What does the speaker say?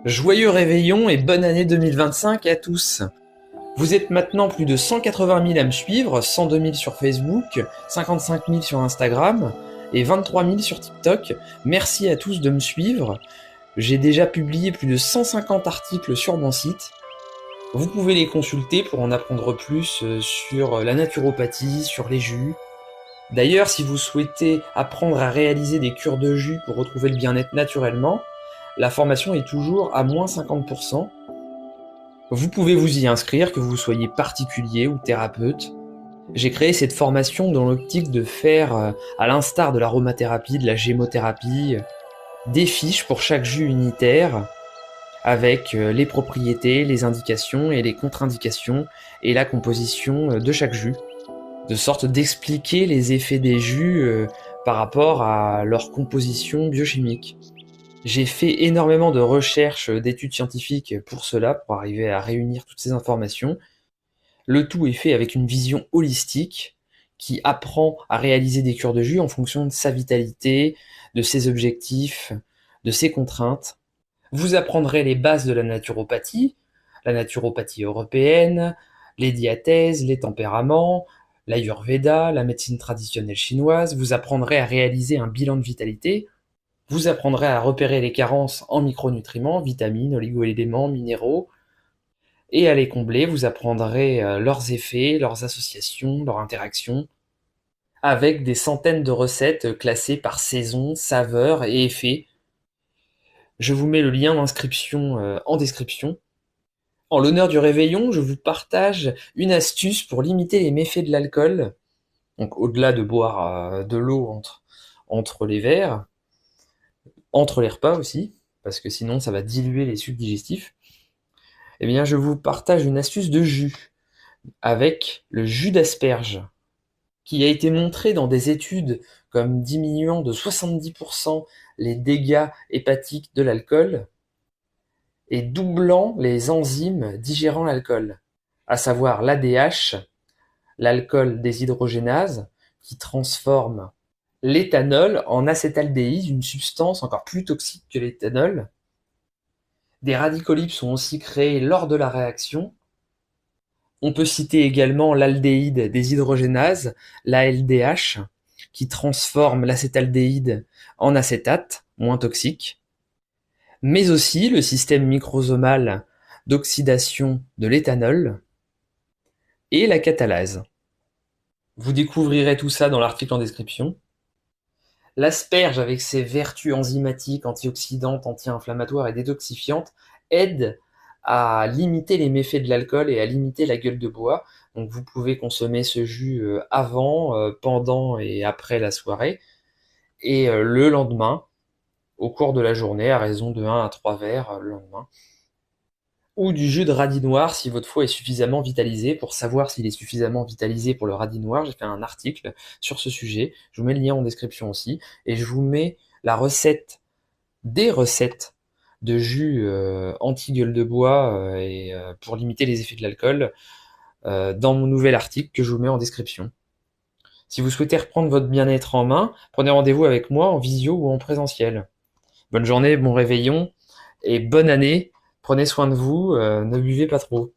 Joyeux réveillon et bonne année 2025 à tous. Vous êtes maintenant plus de 180 000 à me suivre, 102 000 sur Facebook, 55 000 sur Instagram et 23 000 sur TikTok. Merci à tous de me suivre. J'ai déjà publié plus de 150 articles sur mon site. Vous pouvez les consulter pour en apprendre plus sur la naturopathie, sur les jus. D'ailleurs, si vous souhaitez apprendre à réaliser des cures de jus pour retrouver le bien-être naturellement, la formation est toujours à moins 50%. Vous pouvez vous y inscrire, que vous soyez particulier ou thérapeute. J'ai créé cette formation dans l'optique de faire, à l'instar de l'aromathérapie, de la gémothérapie, des fiches pour chaque jus unitaire, avec les propriétés, les indications et les contre-indications, et la composition de chaque jus, de sorte d'expliquer les effets des jus par rapport à leur composition biochimique. J'ai fait énormément de recherches, d'études scientifiques pour cela, pour arriver à réunir toutes ces informations. Le tout est fait avec une vision holistique qui apprend à réaliser des cures de jus en fonction de sa vitalité, de ses objectifs, de ses contraintes. Vous apprendrez les bases de la naturopathie européenne, les diathèses, les tempéraments, l'Ayurveda, la médecine traditionnelle chinoise. Vous apprendrez à réaliser un bilan de vitalité. Vous apprendrez à repérer les carences en micronutriments, vitamines, oligo-éléments, minéraux, et à les combler. Vous apprendrez leurs effets, leurs associations, leurs interactions, avec des centaines de recettes classées par saison, saveur et effet. Je vous mets le lien d'inscription en description. En l'honneur du réveillon, je vous partage une astuce pour limiter les méfaits de l'alcool, donc au-delà de boire de l'eau entre les verres, entre les repas aussi, parce que sinon ça va diluer les sucs digestifs. Eh bien, je vous partage une astuce de jus avec le jus d'asperge, qui a été montré dans des études comme diminuant de 70% les dégâts hépatiques de l'alcool et doublant les enzymes digérant l'alcool, à savoir l'ADH, l'alcool déshydrogénase, qui transforme l'éthanol en acétaldéhyde, une substance encore plus toxique que l'éthanol. Des radicaux libres sont aussi créés lors de la réaction. On peut citer également l'aldéhyde déshydrogénase, l'ALDH, qui transforme l'acétaldéhyde en acétate, moins toxique, mais aussi le système microsomal d'oxydation de l'éthanol et la catalase. Vous découvrirez tout ça dans l'article en description. L'asperge, avec ses vertus enzymatiques, antioxydantes, anti-inflammatoires et détoxifiantes, aide à limiter les méfaits de l'alcool et à limiter la gueule de bois. Donc vous pouvez consommer ce jus avant, pendant et après la soirée, et le lendemain, au cours de la journée, à raison de 1 à 3 verres le lendemain. Ou du jus de radis noir si votre foie est suffisamment vitalisé. Pour savoir s'il est suffisamment vitalisé pour le radis noir, j'ai fait un article sur ce sujet. Je vous mets le lien en description aussi. Et je vous mets des recettes de jus anti-gueule de bois et pour limiter les effets de l'alcool dans mon nouvel article que je vous mets en description. Si vous souhaitez reprendre votre bien-être en main, prenez rendez-vous avec moi en visio ou en présentiel. Bonne journée, bon réveillon et bonne année. Prenez soin de vous, ne buvez pas trop.